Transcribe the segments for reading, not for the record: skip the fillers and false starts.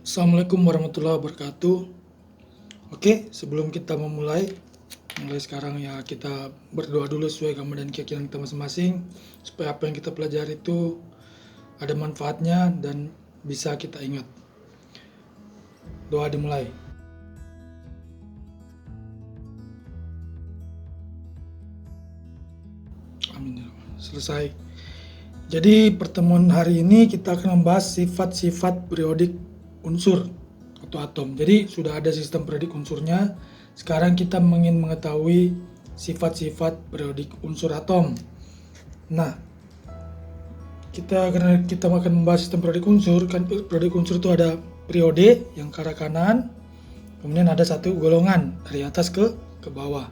Assalamualaikum warahmatullahi wabarakatuh. Oke, sebelum kita mulai sekarang ya kita berdoa dulu sesuai agama dan keyakinan kita masing-masing, supaya apa yang kita pelajari itu ada manfaatnya dan bisa kita ingat. Doa dimulai. Amin. Selesai. Jadi pertemuan hari ini kita akan membahas sifat-sifat periodik unsur atau atom. Jadi sudah ada sistem periodik unsurnya. Sekarang kita ingin mengetahui sifat-sifat periodik unsur atom. Nah, karena kita akan membahas sistem periodik unsur, kan periodik unsur itu ada periode yang ke arah kanan, kemudian ada satu golongan dari atas ke bawah.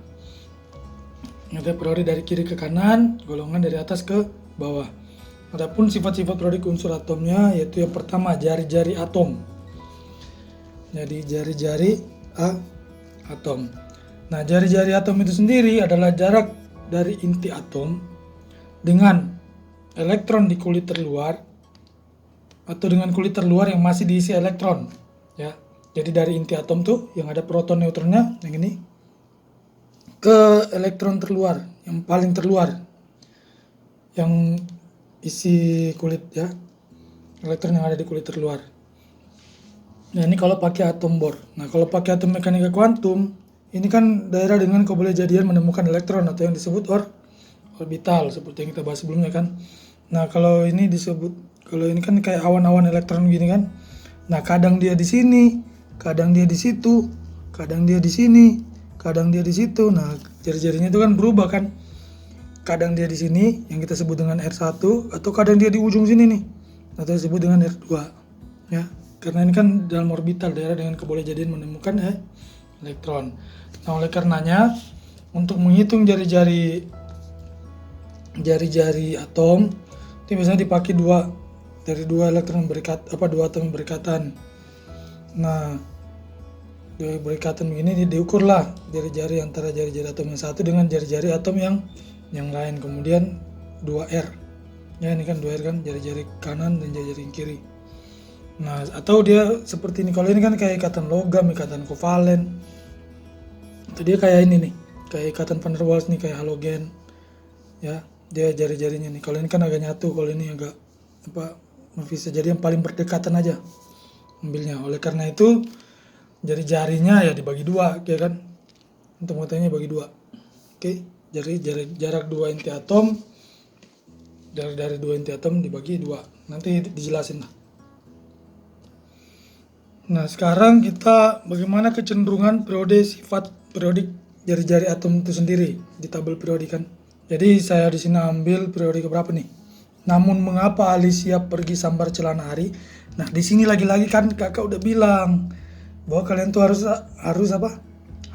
Ada periode dari kiri ke kanan, golongan dari atas ke bawah. Adapun sifat-sifat periodik unsur atomnya yaitu yang pertama jari-jari atom. Jadi jari-jari atom. Nah, jari-jari atom itu sendiri adalah jarak dari inti atom dengan elektron di kulit terluar atau dengan kulit terluar yang masih diisi elektron, ya. Jadi dari inti atom tuh yang ada proton neutronnya yang ini ke elektron terluar yang paling terluar yang isi kulit, ya, elektron yang ada di kulit terluar. Nah, ini kalau pakai atom Bohr. Nah, kalau pakai atom mekanika kuantum, ini kan daerah dengan kebolehjadian menemukan elektron atau yang disebut orbital seperti yang kita bahas sebelumnya kan. Nah, kalau ini kan kayak awan-awan elektron gini kan. Nah, kadang dia di sini, kadang dia di situ, kadang dia di sini, kadang dia di situ. Nah, jari-jarinya itu kan berubah kan. Kadang dia di sini yang kita sebut dengan R1 atau kadang dia di ujung sini nih atau disebut dengan R2, ya. Karena ini kan dalam orbital, daerah dengan kebolehjadian menemukan elektron. Nah, oleh karenanya untuk menghitung jari-jari atom itu biasanya dipakai dua elektron dua atom berikatan. Nah, dua berikatan begini diukurlah jari-jari antara jari-jari atom yang satu dengan jari-jari atom yang lain, kemudian 2R, ya, ini kan 2R kan, jari-jari kanan dan jari-jari kiri. Nah, atau dia seperti ini, kalau ini kan kayak ikatan logam, ikatan kovalen, itu dia kayak ini nih, kayak ikatan van der Waals nih, kayak halogen, ya, dia jari-jarinya nih. Kalau ini kan agak nyatu, kalau ini agak bisa jadi yang paling berdekatan aja ambilnya. Oleh karena itu jari-jarinya ya dibagi dua, ya kan, untuk mengetahuinya bagi dua. Oke. Jadi jarak dua inti atom dari dua inti atom dibagi dua. Nanti dijelasin lah. Nah, sekarang kita bagaimana kecenderungan sifat periodik jari-jari atom itu sendiri di tabel periodik kan. Jadi saya di sini ambil periodik berapa nih? Namun mengapa Ali siap pergi sambar celana Ari? Nah, di sini lagi-lagi kan kakak udah bilang bahwa kalian tuh harus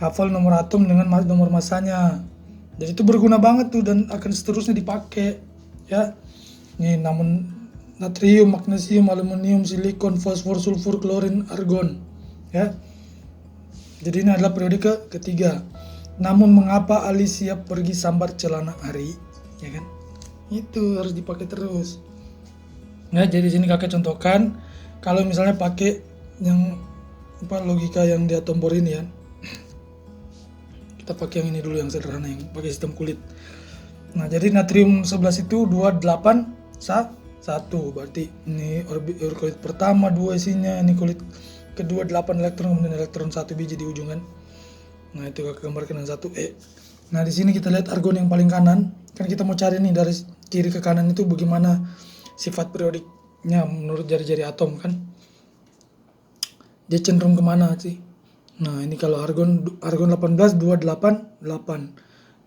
hafal nomor atom dengan nomor masanya. Jadi itu berguna banget tuh dan akan seterusnya dipakai, ya. Nih, namun natrium, magnesium, aluminium, silikon, fosfor, sulfur, klorin, argon, ya. Jadi ini adalah periode ketiga. Namun mengapa Ali siap pergi sambar celana Ari, ya kan? Itu harus dipakai terus. Nah, jadi sini kakek contohkan kalau misalnya pakai yang logika yang di atom Bohr ini ya. Kita pakai yang ini dulu, yang sederhana, yang pakai sistem kulit. Nah, jadi natrium 11 itu 28 1, berarti ini kulit pertama 2 isinya, ini kulit kedua 8 elektron, kemudian elektron 1 biji di ujung kan. Nah, itu kakak gambarkan dengan 1E. Nah, di sini kita lihat argon yang paling kanan. Kan kita mau cari nih dari kiri ke kanan itu bagaimana sifat periodiknya menurut jari-jari atom kan. Dia cenderung kemana sih? Nah, ini kalau argon 18 288.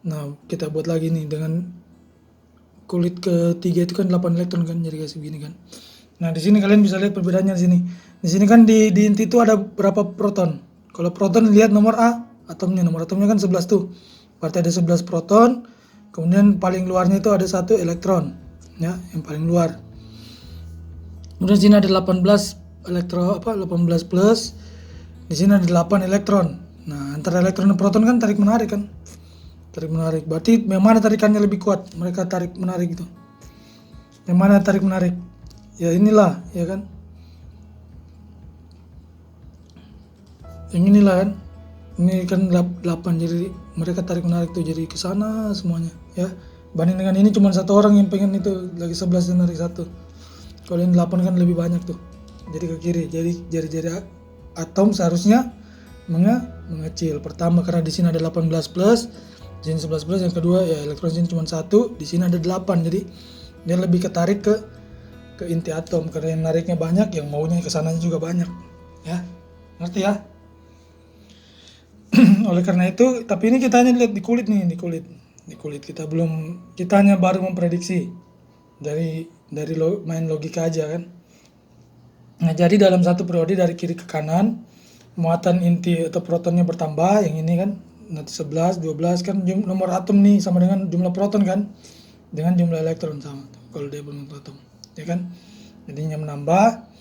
Nah, kita buat lagi nih dengan kulit ketiga itu kan 8 elektron kan, jadi kayak segini kan. Nah, di sini kalian bisa lihat perbedaannya di sini. Di sini kan di inti itu ada berapa proton. Kalau proton lihat nomor atomnya, nomor atomnya kan 11 tuh. Berarti ada 11 proton. Kemudian paling luarnya itu ada 1 elektron, ya, yang paling luar. Kemudian di sini ada 18 18 plus. Di sini ada 8 elektron. Nah, antara elektron dan proton kan tarik menarik kan. Tarik menarik. Berarti yang mana tarikannya lebih kuat? Mereka tarik menarik itu. Yang mana tarik menarik? Ya inilah, ya kan. yang inilah kan, ini kan 8, jadi mereka tarik menarik tuh jadi ke sana semuanya ya. Banding dengan ini cuma satu orang yang pengen itu, lagi 11 dan narik satu. Kalau ini 8 kan lebih banyak tuh, jadi ke kiri. Jadi jari-jari atom seharusnya mengecil. Pertama karena di sini ada 18 plus, di sini 11 plus. Yang kedua ya elektron sini cuma 1, di sini ada 8. Jadi dia lebih ketarik ke inti atom karena yang nariknya banyak, yang maunya ke sananya juga banyak. Ya, ngerti ya? Oleh karena itu, tapi ini kita hanya lihat di kulit nih, di kulit kita hanya baru memprediksi dari main logika aja kan. Nah, jadi dalam satu periode dari kiri ke kanan, muatan inti atau protonnya bertambah, yang ini kan nanti 11, 12 kan nomor atom nih sama dengan jumlah proton kan, dengan jumlah elektron sama kalau dia berbentuk atom, ya kan. Jadinya menambah,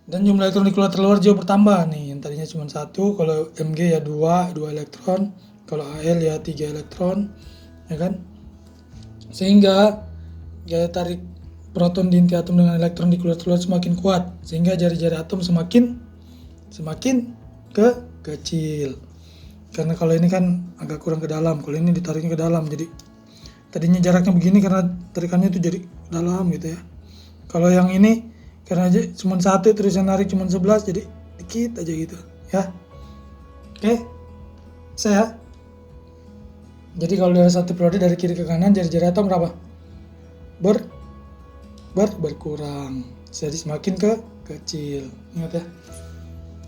dan jumlah elektron di keluar juga bertambah nih. Yang tadinya cuma 1, kalau Mg ya 2 elektron, kalau Al ya 3 elektron, ya kan. Sehingga gaya tarik proton di inti atom dengan elektron di keluar semakin kuat, sehingga jari-jari atom semakin kecil. Karena kalau ini kan agak kurang ke dalam, kalau ini ditariknya ke dalam, jadi tadinya jaraknya begini karena tarikannya itu jadi dalam gitu ya. Kalau yang ini karena aja cuma 1 terus yang narik cuma 11, jadi dikit aja gitu ya. Oke, saya. Jadi kalau dari satu periode dari kiri ke kanan, jari-jari atom berapa? Berkurang. Jadi semakin kecil. Ingat ya,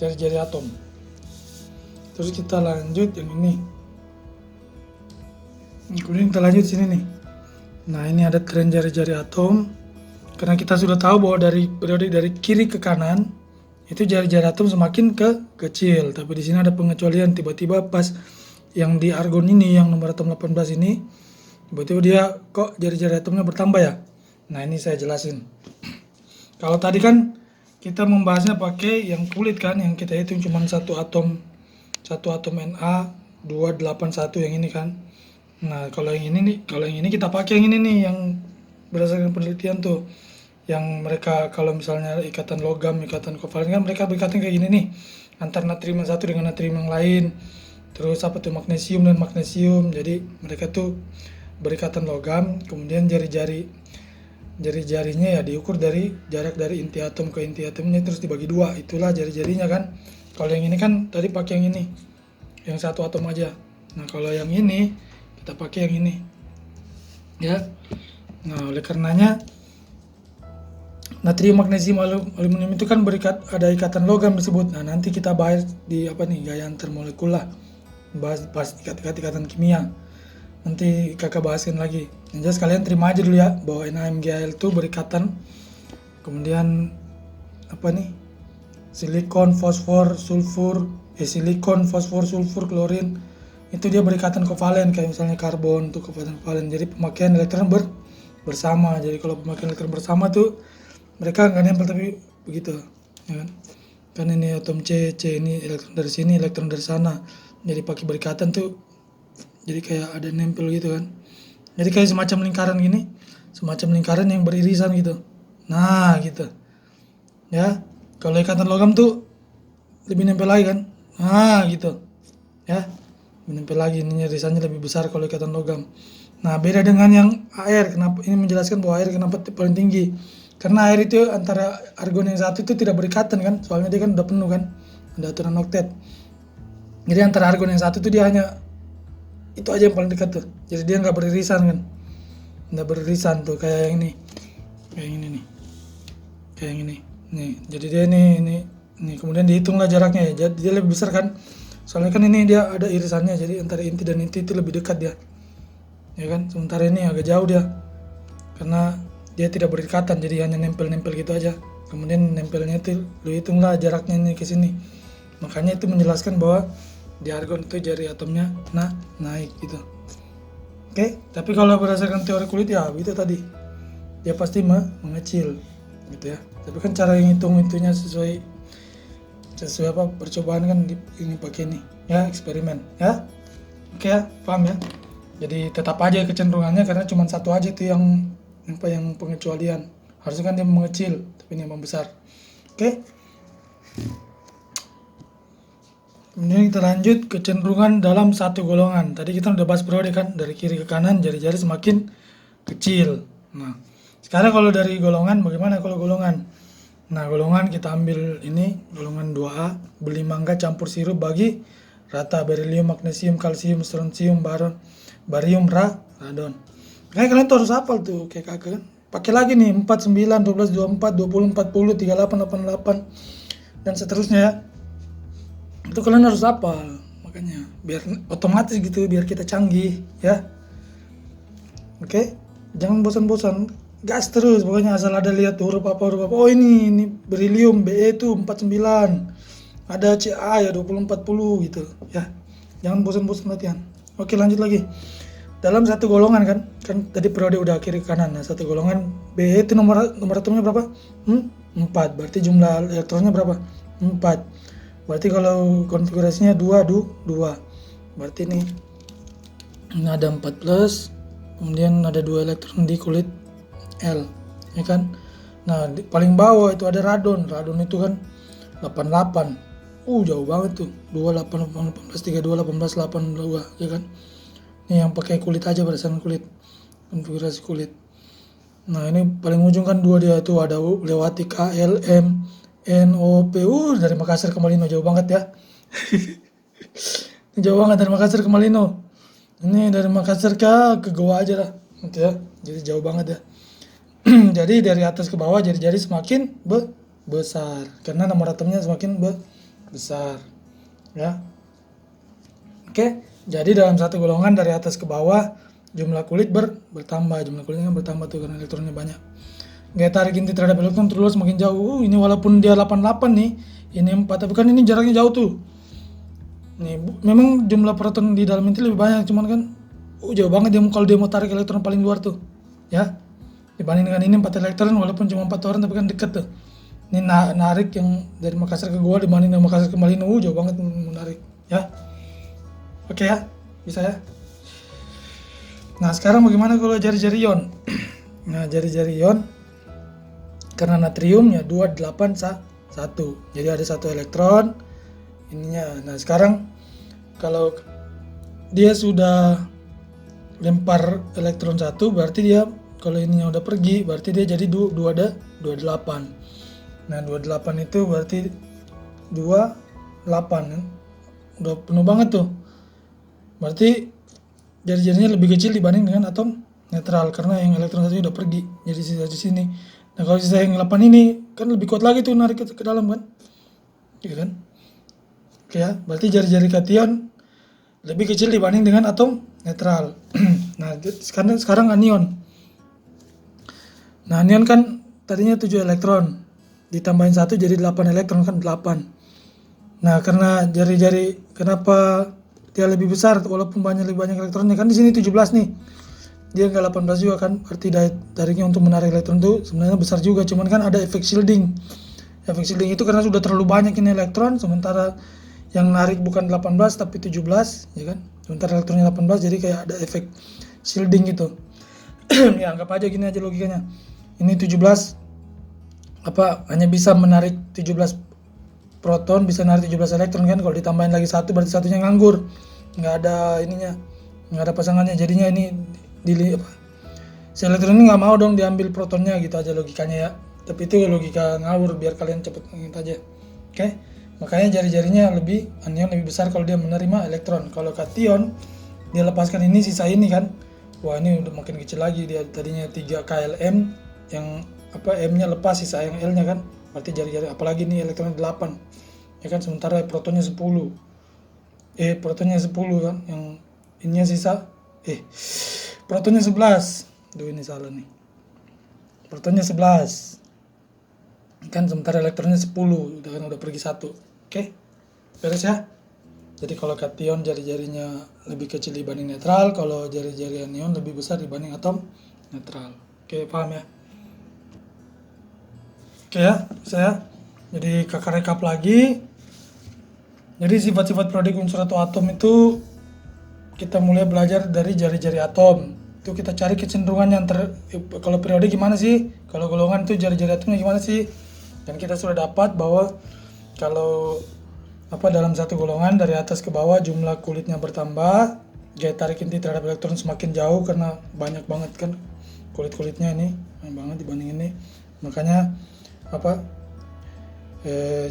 jari-jari atom. Terus kita lanjut yang ini. Kemudian kita lanjut sini nih. Nah, ini ada tren jari-jari atom. Karena kita sudah tahu bahwa dari periode dari kiri ke kanan itu jari-jari atom semakin kecil. Tapi di sini ada pengecualian, tiba-tiba pas yang di argon ini, yang nomor atom 18 ini, tiba-tiba dia kok jari-jari atomnya bertambah ya. Nah, ini saya jelasin. Kalau tadi kan kita membahasnya pakai yang kulit kan, yang kita hitung cuma satu atom Na 281 yang ini kan. Nah, kalau yang ini kita pakai yang ini nih, yang berdasarkan penelitian tuh, yang mereka kalau misalnya ikatan logam, ikatan kovalen kan mereka berikatan kayak gini nih, antar natrium yang satu dengan natrium yang lain. Terus apa tuh, magnesium dan magnesium. Jadi mereka tuh berikatan logam, kemudian jari-jarinya ya diukur dari jarak dari inti atom ke inti atomnya, terus dibagi 2, itulah jari-jarinya kan. Kalau yang ini kan tadi pakai yang ini, yang satu atom aja. Nah, kalau yang ini kita pakai yang ini ya. Nah, oleh karenanya natrium, magnesium, aluminium itu kan ada ikatan logam disebut. Nah, nanti kita bahas di gaya antarmolekular, bahas ikatan kimia. Nanti kakak bahaskan lagi. Yang jelas kalian terima aja dulu ya bahwa NaMgAl itu berikatan, kemudian silikon, fosfor, sulfur, silikon, fosfor, sulfur, klorin, itu dia berikatan kovalen, kayak misalnya karbon tuh kovalen. Jadi pemakaian elektron bersama. Jadi kalau pemakaian elektron bersama tuh mereka nggak nempel tapi begitu, ya kan? Kan ini atom C ini elektron dari sini, elektron dari sana. Jadi pakai berikatan tuh, jadi kayak ada nempel gitu kan. Jadi kayak semacam lingkaran yang beririsan gitu. Nah, gitu. Ya, kalau ikatan logam tuh lebih nempel lagi kan. Nah, gitu. Ya, menempel lagi, ini irisannya lebih besar kalau ikatan logam. Nah, beda dengan yang air. Kenapa ini menjelaskan bahwa air kenapa paling tinggi? Karena air itu antara argon yang satu itu tidak berikatan kan, soalnya dia kan udah penuh kan, ada aturan oktet. Jadi antara argon yang satu itu dia hanya itu aja yang paling dekat tuh. Jadi dia nggak beririsan kan, nggak beririsan tuh kayak yang ini, nih, kayak yang ini. Nih, jadi dia ini. Kemudian dihitunglah jaraknya ya. Jadi dia lebih besar kan, soalnya kan ini dia ada irisannya. Jadi antara inti dan inti itu lebih dekat dia, ya kan. Sementara ini agak jauh dia, karena dia tidak berikatan, jadi hanya nempel-nempel gitu aja. Kemudian nempelnya itu lu hitunglah jaraknya ini ke sini. Makanya itu menjelaskan bahwa di argon itu jari atomnya naik gitu. Oke, tapi kalau berdasarkan teori kulit ya itu tadi, dia pasti mengecil gitu ya. Tapi kan cara yang hitung itunya sesuai percobaan kan, ini pakai ini ya, eksperimen ya. Oke ya, paham ya. Jadi tetap aja kecenderungannya, karena cuma satu aja tuh yang pengecualian. Harusnya kan dia mengecil, tapi ini membesar. Oke. Kemudian kita lanjut kecenderungan dalam satu golongan. Tadi kita udah bahas periode kan, dari kiri ke kanan jari-jari semakin kecil. Nah, sekarang kalau dari golongan, bagaimana kalau golongan? Nah, golongan kita ambil ini, golongan 2A, beli mangga campur sirup bagi rata berilium, magnesium, kalsium, strontium, barium, radon. Kayak kalian tuh harus hafal tuh, kayak kakak kan. Pakai lagi nih, 4, 9, 12, 24, 20, 40, 38, 88, dan seterusnya ya. Itu kalian harus hafal, makanya biar otomatis gitu, biar kita canggih ya. Oke, jangan bosan-bosan, gas terus pokoknya, asal ada lihat huruf apa. Oh ini berilium Be itu 49, ada Ca ya 20 40 gitu ya. Jangan bosan-bosan latihan. Oke, lanjut lagi. Dalam satu golongan kan tadi periode udah kiri ke kanan. Nah, satu golongan Be itu nomor atomnya berapa? 4. Berarti jumlah elektronnya berapa? 4. Berarti kalau konfigurasinya 2, 2. Berarti ini ada 4 plus, kemudian ada 2 elektron di kulit L, ya kan? Nah, di paling bawah itu ada radon. Radon itu kan 88. Jauh banget tuh. 28, 18, 32, 18, 82, ya kan? Ini yang pakai kulit aja, berdasarkan kulit. Konfigurasi kulit. Nah, ini paling ujung kan 2 dia tuh, ada lewati KLM NOP. Dari Makassar ke Malino, jauh banget ya. Ini jauh banget dari Makassar ke Malino. Ini dari Makassar ke Goa aja lah, gitu ya. Jadi jauh banget ya. Jadi dari atas ke bawah jari-jari semakin besar karena nomor atomnya semakin besar ya. Oke, jadi dalam satu golongan dari atas ke bawah jumlah kulit bertambah, jumlah kulitnya bertambah tuh karena elektronnya banyak. Gaya tarik inti terhadap elektron terus semakin jauh. Ini walaupun dia 88 nih, ini 4, tapi kan ini jaraknya jauh tuh. Nih, memang jumlah proton di dalam inti lebih banyak, cuman kan jauh banget dia kalau dia mau tarik elektron paling luar tuh. Ya. Dibanding dengan ini 4 elektron walaupun cuma 4 orang tapi kan deket tuh. Ini narik yang dari Makassar ke Goa dibanding dari Makassar ke Malino, jauh banget menarik, ya. Oke ya, bisa ya. Nah, sekarang bagaimana kalau jari-jari ion? Nah, jari-jari ion karena natriumnya 281. Jadi ada 1 elektron ininya. Nah, sekarang kalau dia sudah lempar elektron 1, berarti dia kalau ininya udah pergi, berarti dia jadi 28. Nah, 28 itu berarti 28 kan? Udah penuh banget tuh. Berarti jari-jarinya lebih kecil dibanding dengan atom netral karena yang elektron 1 udah pergi. Jadi sisa di sini. Nah, kalau sisa yang 8 ini kan lebih kuat lagi tuh narik ke dalam kan? Gitu kan? Oke ya, berarti jari-jari kation lebih kecil dibanding dengan atom netral. Nah, sekarang anion. Nah, anion kan tadinya 7 elektron, ditambahin 1 jadi 8 elektron kan 8. Nah, karena jari-jari kenapa dia lebih besar walaupun lebih banyak elektronnya kan di sini 17 nih. Dia enggak 18 juga kan, berarti tariknya untuk menarik elektron itu sebenarnya besar juga, cuman kan ada efek shielding. Efek shielding itu karena sudah terlalu banyak ini elektron, sementara yang narik bukan 18 tapi 17, ya kan? Sementara elektronnya 18 jadi kayak ada efek shielding gitu. Ya, anggap aja gini aja logikanya. Ini 17 hanya bisa menarik 17 proton, bisa narik 17 elektron kan. Kalau ditambahin lagi 1 berarti satunya nganggur. Enggak ada ininya. Enggak ada pasangannya. Jadinya ini si elektron ini nggak mau dong diambil protonnya, gitu aja logikanya ya. Tapi itu logika ngawur biar kalian cepet ingat aja. Oke? Makanya jari-jarinya anion lebih besar kalau dia menerima elektron. Kalau kation dia lepaskan ini, sisa ini kan. Wah, ini udah makin kecil lagi, dia tadinya 3 KLM yang M-nya lepas, sisa yang L-nya kan. Berarti jari-jari apalagi nih elektron 8. Ya kan, sementara protonnya 10. Protonnya 10 kan, yang ininya sisa protonnya 11. Ini salah nih. Protonnya 11. Kan sementara elektronnya 10, udah pergi 1. Oke? Beres ya? Jadi kalau kation jari-jarinya lebih kecil dibanding netral, kalau jari-jari anion lebih besar dibanding atom netral. Oke, paham ya? Oke ya, saya. Jadi kakak rekap lagi. Jadi sifat-sifat periodik unsur atau atom itu kita mulai belajar dari jari-jari atom. Itu kita cari kecenderungannya kalau periode gimana sih? Kalau golongan itu jari-jari atomnya gimana sih? Dan kita sudah dapat bahwa kalau dalam satu golongan dari atas ke bawah jumlah kulitnya bertambah, gaya tarik inti terhadap elektron semakin jauh karena banyak banget kan kulit-kulitnya ini, banyak banget dibanding ini. Makanya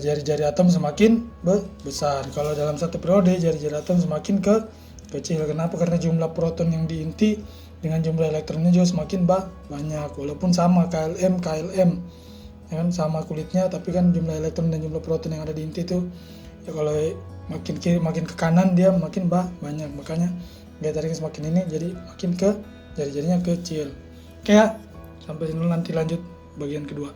jari-jari atom semakin besar. Kalau dalam satu periode jari-jari atom semakin kecil. Kenapa? Karena jumlah proton yang di inti dengan jumlah elektronnya juga semakin banyak. Walaupun sama KLM, ya kan sama kulitnya, tapi kan jumlah elektron dan jumlah proton yang ada di inti itu ya kalau makin kiri makin ke kanan dia makin banyak. Makanya gaya tariknya semakin ini jadi makin jari-jarinya kecil. Oke ya, sampai sini nanti lanjut bagian kedua.